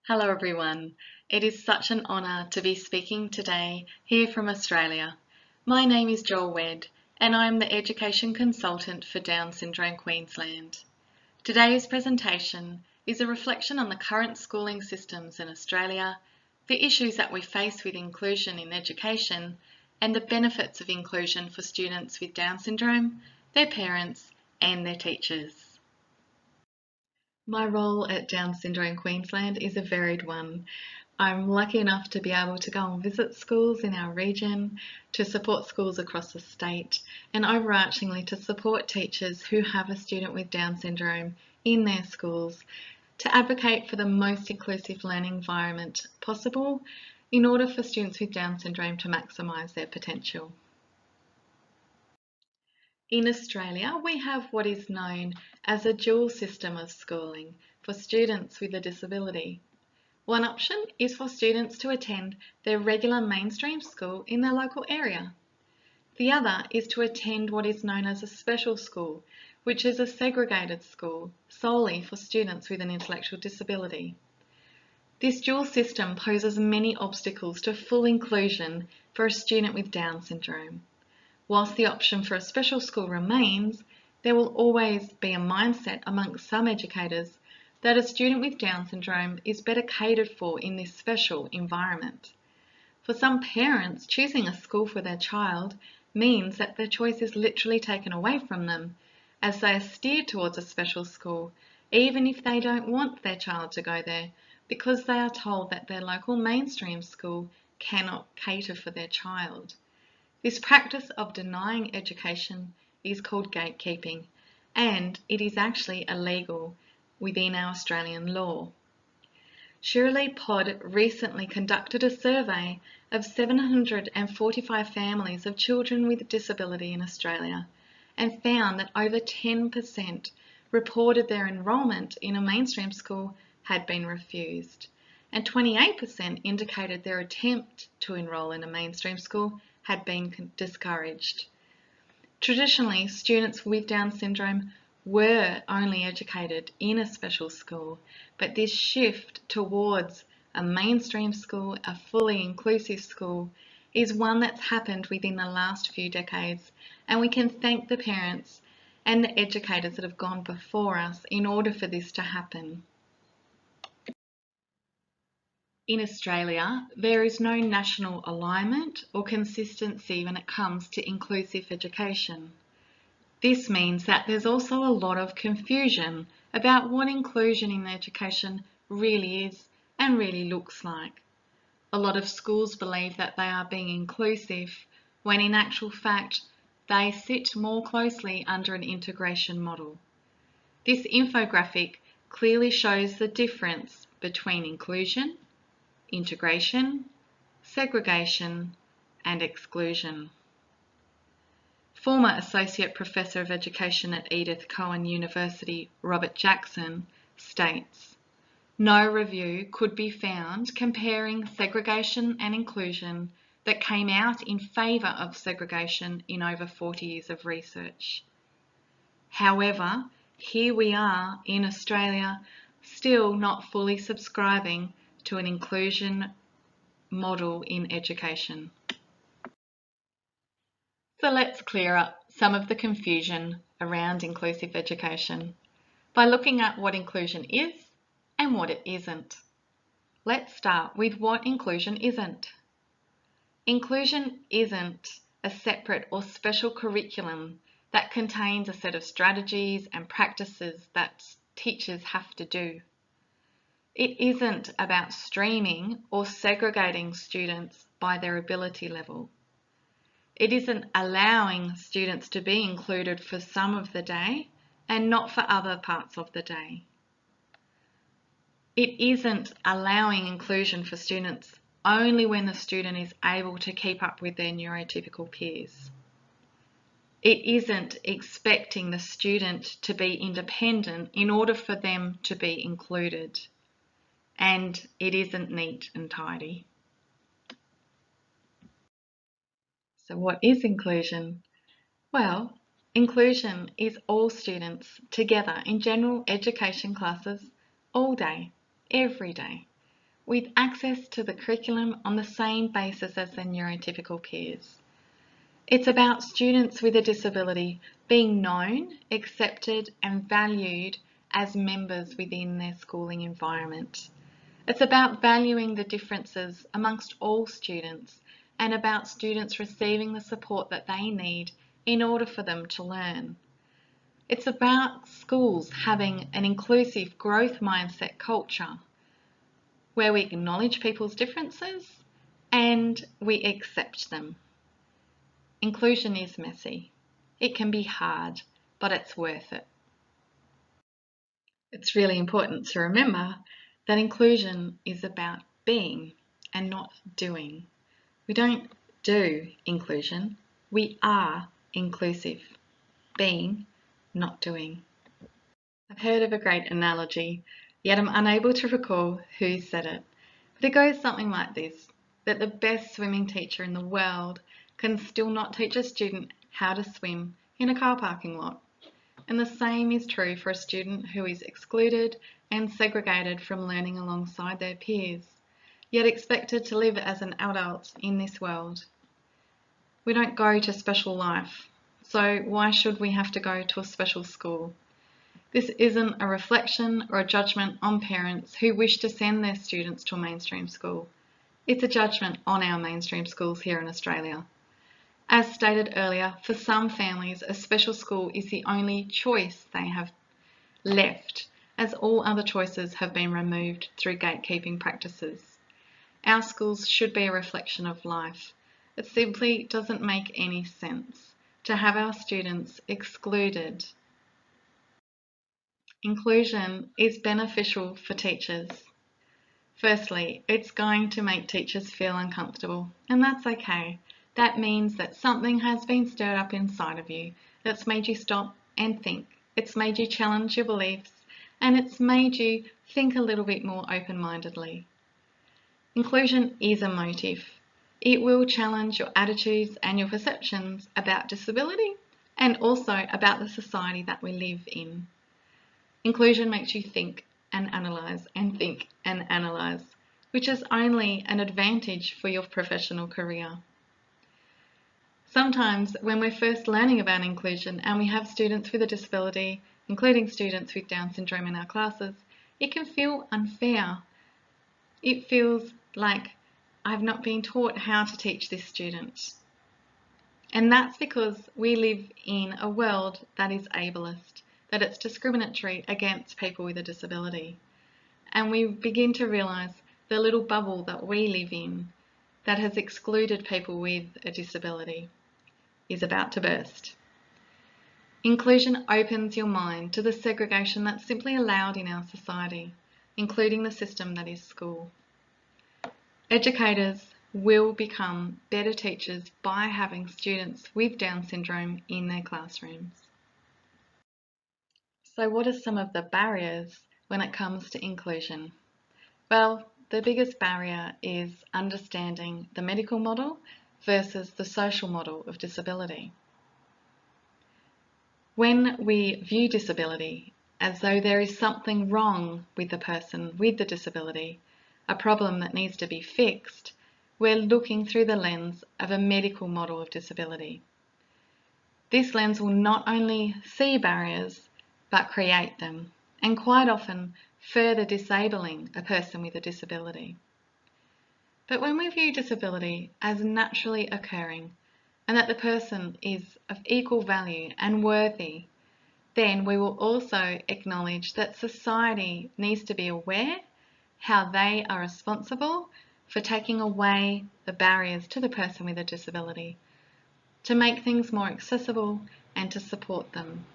Hello everyone. It is such an honour to be speaking today here from Australia. My name is Joelle Wedd and I am the Education Consultant for Down Syndrome Queensland. Today's presentation is a reflection on the current schooling systems in Australia, the issues that we face with inclusion in education, and the benefits of inclusion for students with Down syndrome, their parents, and their teachers. My role at Down Syndrome Queensland is a varied one. I'm lucky enough to be able to go and visit schools in our region, to support schools across the state, and overarchingly to support teachers who have a student with Down syndrome in their schools, to advocate for the most inclusive learning environment possible in order for students with Down syndrome to maximise their potential. In Australia, we have what is known as a dual system of schooling for students with a disability. One option is for students to attend their regular mainstream school in their local area. The other is to attend what is known as a special school, which is a segregated school solely for students with an intellectual disability. This dual system poses many obstacles to full inclusion for a student with Down syndrome. Whilst the option for a special school remains, there will always be a mindset amongst some educators that a student with Down syndrome is better catered for in this special environment. For some parents, choosing a school for their child means that their choice is literally taken away from them as they are steered towards a special school, even if they don't want their child to go there, because they are told that their local mainstream school cannot cater for their child. This practice of denying education is called gatekeeping, and it is actually illegal within our Australian law. Shirley Pod recently conducted a survey of 745 families of children with disability in Australia and found that over 10% reported their enrolment in a mainstream school had been refused, and 28% indicated their attempt to enrol in a mainstream school had been discouraged. Traditionally, students with Down syndrome were only educated in a special school, but this shift towards a mainstream school, a fully inclusive school, is one that's happened within the last few decades, and we can thank the parents and the educators that have gone before us in order for this to happen. In Australia, there is no national alignment or consistency when it comes to inclusive education. This means that there's also a lot of confusion about what inclusion in education really is and really looks like. A lot of schools believe that they are being inclusive when in actual fact they sit more closely under an integration model. This infographic clearly shows the difference between inclusion, integration, segregation, and exclusion. Former Associate Professor of Education at Edith Cowan University, Robert Jackson, states, "No review could be found comparing segregation and inclusion that came out in favour of segregation in over 40 years of research." However, here we are in Australia, still not fully subscribing to an inclusion model in education. So let's clear up some of the confusion around inclusive education by looking at what inclusion is and what it isn't. Let's start with what inclusion isn't. Inclusion isn't a separate or special curriculum that contains a set of strategies and practices that teachers have to do. It isn't about streaming or segregating students by their ability level. It isn't allowing students to be included for some of the day and not for other parts of the day. It isn't allowing inclusion for students only when the student is able to keep up with their neurotypical peers. It isn't expecting the student to be independent in order for them to be included. And it isn't neat and tidy. So what is inclusion? Well, inclusion is all students together in general education classes all day, every day. with access to the curriculum on the same basis as their neurotypical peers. It's about students with a disability being known, accepted, and valued as members within their schooling environment. It's about valuing the differences amongst all students and about students receiving the support that they need in order for them to learn. It's about schools having an inclusive growth mindset culture where we acknowledge people's differences and we accept them. Inclusion is messy. It can be hard, but it's worth it. It's really important to remember that inclusion is about being and not doing. We don't do inclusion, we are inclusive. Being, not doing. I've heard of a great analogy, yet I'm unable to recall who said it. But it goes something like this, that the best swimming teacher in the world can still not teach a student how to swim in a car parking lot. And the same is true for a student who is excluded and segregated from learning alongside their peers, yet expected to live as an adult in this world. We don't go to special life, so why should we have to go to a special school? This isn't a reflection or a judgment on parents who wish to send their students to a mainstream school. It's a judgment on our mainstream schools here in Australia. As stated earlier, for some families, a special school is the only choice they have left, as all other choices have been removed through gatekeeping practices. Our schools should be a reflection of life. It simply doesn't make any sense to have our students excluded. Inclusion is beneficial for teachers. Firstly, it's going to make teachers feel uncomfortable, and that's okay. That means that something has been stirred up inside of you that's made you stop and think. It's made you challenge your beliefs, and it's made you think a little bit more open-mindedly. Inclusion is emotive. It will challenge your attitudes and your perceptions about disability and also about the society that we live in. Inclusion makes you think and analyse, which is only an advantage for your professional career. Sometimes when we're first learning about inclusion and we have students with a disability, including students with Down syndrome in our classes, it can feel unfair. It feels like I've not been taught how to teach this student. And that's because we live in a world that is ableist, that it's discriminatory against people with a disability. And we begin to realise the little bubble that we live in that has excluded people with a disability is about to burst. Inclusion opens your mind to the segregation that's simply allowed in our society, including the system that is school. Educators will become better teachers by having students with Down syndrome in their classrooms. So what are some of the barriers when it comes to inclusion? Well, the biggest barrier is understanding the medical model versus the social model of disability. When we view disability as though there is something wrong with the person with the disability, a problem that needs to be fixed, we're looking through the lens of a medical model of disability. This lens will not only see barriers, but create them, and quite often further disabling a person with a disability. But when we view disability as naturally occurring, and that the person is of equal value and worthy, then we will also acknowledge that society needs to be aware how they are responsible for taking away the barriers to the person with a disability, to make things more accessible and to support them.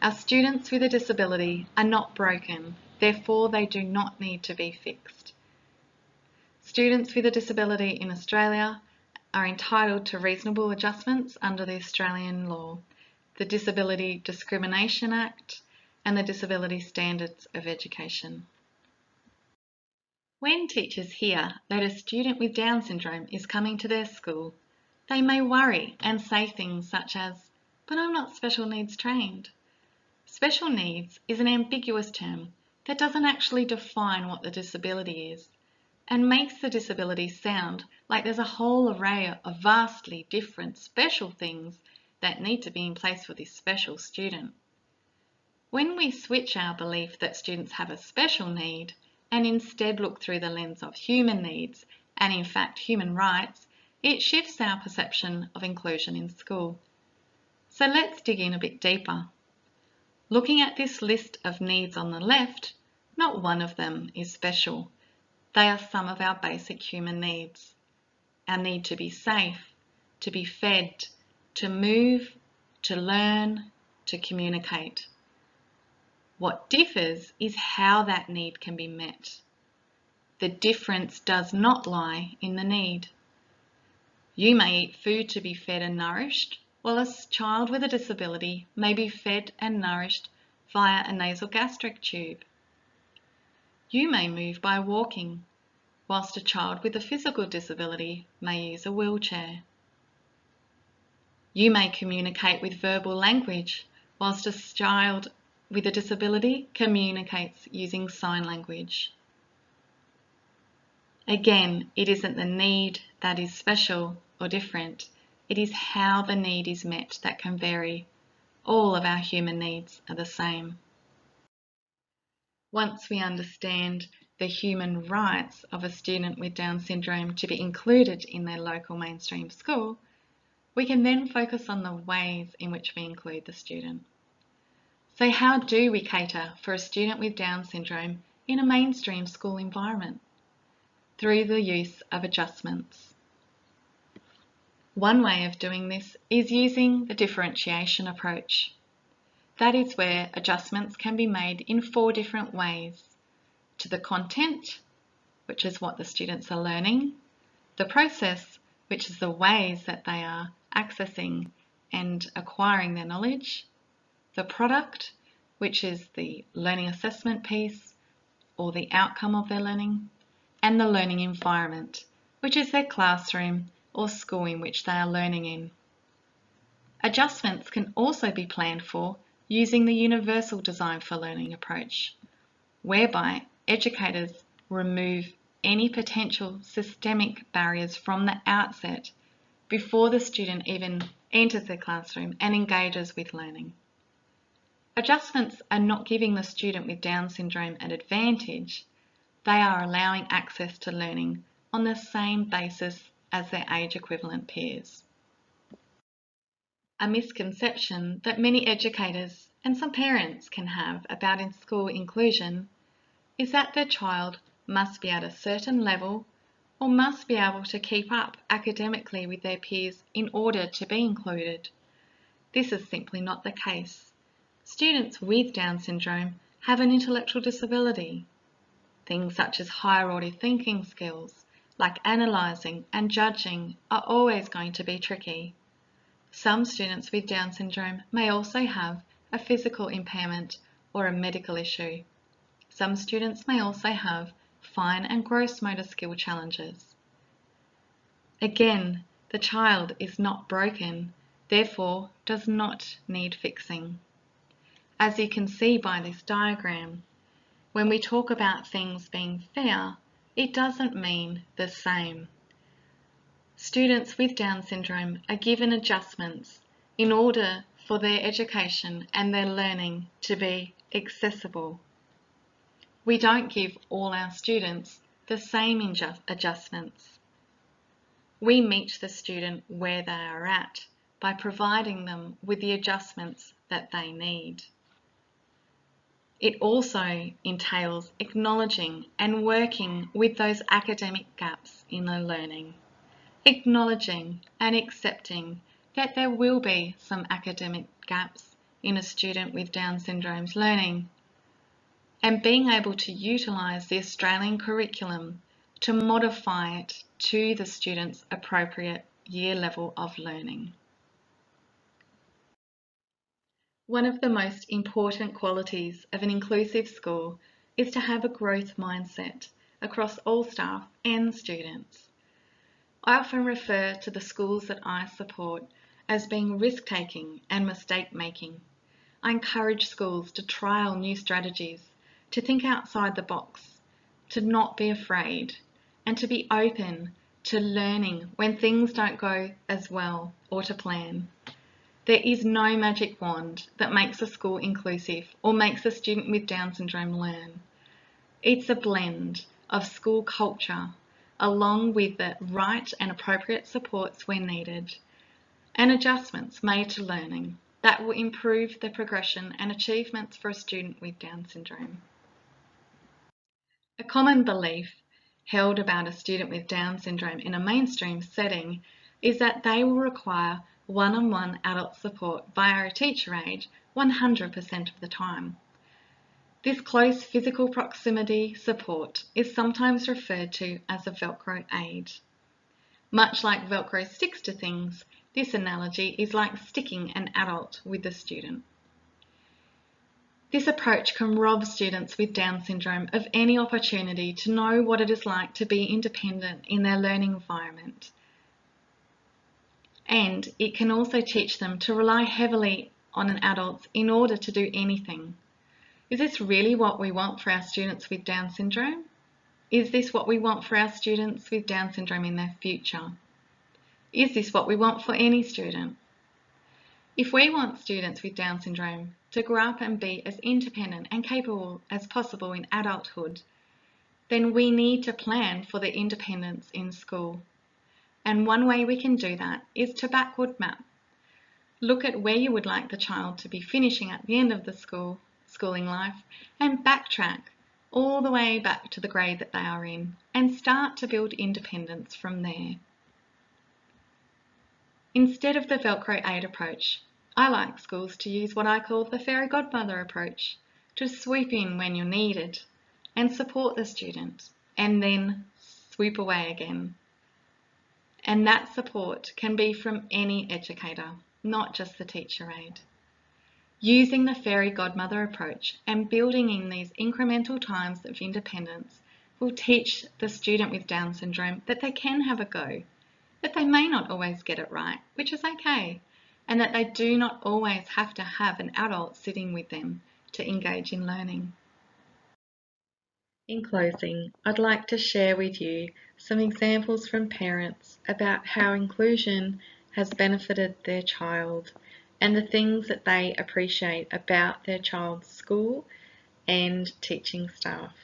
Our students with a disability are not broken, therefore they do not need to be fixed. Students with a disability in Australia are entitled to reasonable adjustments under the Australian law, the Disability Discrimination Act, and the Disability Standards of Education. When teachers hear that a student with Down syndrome is coming to their school, they may worry and say things such as, "But I'm not special needs trained." Special needs is an ambiguous term that doesn't actually define what the disability is. and makes the disability sound like there's a whole array of vastly different special things that need to be in place for this special student. When we switch our belief that students have a special need and instead look through the lens of human needs and in fact human rights, it shifts our perception of inclusion in school. So let's dig in a bit deeper. Looking at this list of needs on the left, not one of them is special. They are some of our basic human needs. Our need to be safe, to be fed, to move, to learn, to communicate. What differs is how that need can be met. The difference does not lie in the need. You may eat food to be fed and nourished, while a child with a disability may be fed and nourished via a nasogastric tube. You may move by walking, whilst a child with a physical disability may use a wheelchair. You may communicate with verbal language, whilst a child with a disability communicates using sign language. Again, it isn't the need that is special or different, it is how the need is met that can vary. All of our human needs are the same. Once we understand the human rights of a student with Down syndrome to be included in their local mainstream school, we can then focus on the ways in which we include the student. So how do we cater for a student with Down syndrome in a mainstream school environment? Through the use of adjustments. One way of doing this is using the differentiation approach. That is where adjustments can be made in 4 different ways: to the content, which is what the students are learning, the process, which is the ways that they are accessing and acquiring their knowledge, the product, which is the learning assessment piece or the outcome of their learning, and the learning environment, which is their classroom or school in which they are learning in. Adjustments can also be planned for using the universal design for learning approach, whereby educators remove any potential systemic barriers from the outset before the student even enters the classroom and engages with learning. Adjustments are not giving the student with Down syndrome an advantage, they are allowing access to learning on the same basis as their age equivalent peers. A misconception that many educators and some parents can have about in-school inclusion is that their child must be at a certain level or must be able to keep up academically with their peers in order to be included. This is simply not the case. Students with Down syndrome have an intellectual disability. Things such as higher order thinking skills, like analysing and judging, are always going to be tricky. Some students with Down syndrome may also have a physical impairment or a medical issue. Some students may also have fine and gross motor skill challenges. Again, the child is not broken, therefore does not need fixing. As you can see by this diagram, when we talk about things being fair, it doesn't mean the same. Students with Down syndrome are given adjustments in order for their education and their learning to be accessible. We don't give all our students the same adjustments. We meet the student where they are at by providing them with the adjustments that they need. It also entails acknowledging and working with those academic gaps in their learning. Acknowledging and accepting that there will be some academic gaps in a student with Down syndrome's learning, and being able to utilise the Australian curriculum to modify it to the student's appropriate year level of learning. One of the most important qualities of an inclusive school is to have a growth mindset across all staff and students. I often refer to the schools that I support as being risk-taking and mistake-making. I encourage schools to trial new strategies, to think outside the box, to not be afraid, and to be open to learning when things don't go as well or to plan. There is no magic wand that makes a school inclusive or makes a student with Down syndrome learn. It's a blend of school culture along with the right and appropriate supports when needed and adjustments made to learning that will improve the progression and achievements for a student with Down syndrome. A common belief held about a student with Down syndrome in a mainstream setting is that they will require one-on-one adult support via a teacher aide 100% of the time. This close physical proximity support is sometimes referred to as a Velcro aid. Much like Velcro sticks to things, this analogy is like sticking an adult with the student. This approach can rob students with Down syndrome of any opportunity to know what it is like to be independent in their learning environment. And it can also teach them to rely heavily on an adult in order to do anything. Is this really what we want for our students with Down syndrome? Is this what we want for our students with Down syndrome in their future? Is this what we want for any student? If we want students with Down syndrome to grow up and be as independent and capable as possible in adulthood, then we need to plan for their independence in school. And one way we can do that is to backward map. Look at where you would like the child to be finishing at the end of the schooling life and backtrack all the way back to the grade that they are in and start to build independence from there. Instead of the Velcro aid approach, I like schools to use what I call the fairy godmother approach, to swoop in when you're needed and support the student and then swoop away again. And that support can be from any educator, not just the teacher aide. Using the fairy godmother approach and building in these incremental times of independence will teach the student with Down syndrome that they can have a go, that they may not always get it right, which is okay, and that they do not always have to have an adult sitting with them to engage in learning. In closing, I'd like to share with you some examples from parents about how inclusion has benefited their child and the things that they appreciate about their child's school and teaching staff.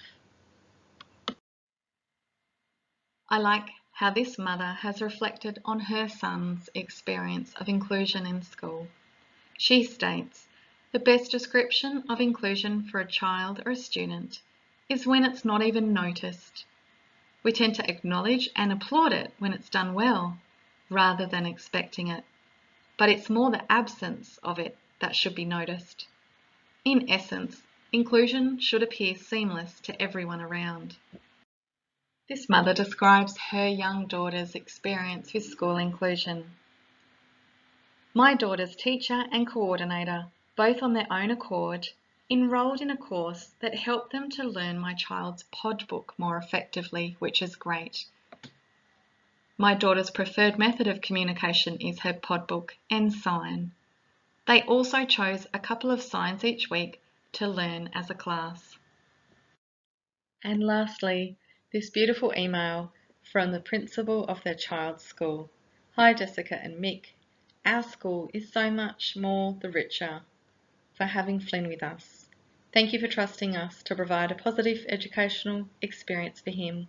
I like how this mother has reflected on her son's experience of inclusion in school. She states, "The best description of inclusion for a child or a student is when it's not even noticed. We tend to acknowledge and applaud it when it's done well, rather than expecting it. But it's more the absence of it that should be noticed. In essence, inclusion should appear seamless to everyone around." This mother describes her young daughter's experience with school inclusion. "My daughter's teacher and coordinator, both on their own accord, enrolled in a course that helped them to learn my child's pod book more effectively, which is great. My daughter's preferred method of communication is her pod book and sign. They also chose a couple of signs each week to learn as a class." And lastly, this beautiful email from the principal of their child's school. "Hi Jessica and Mick. Our school is so much more the richer for having Flynn with us. Thank you for trusting us to provide a positive educational experience for him.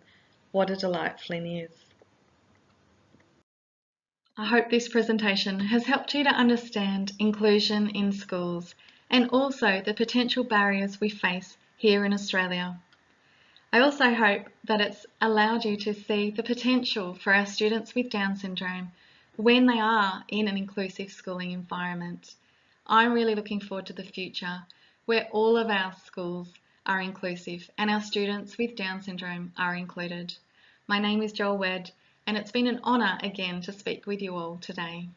What a delight Flynn is." I hope this presentation has helped you to understand inclusion in schools and also the potential barriers we face here in Australia. I also hope that it's allowed you to see the potential for our students with Down syndrome when they are in an inclusive schooling environment. I'm really looking forward to the future where all of our schools are inclusive and our students with Down syndrome are included. My name is Joelle Wedd, and it's been an honour again to speak with you all today.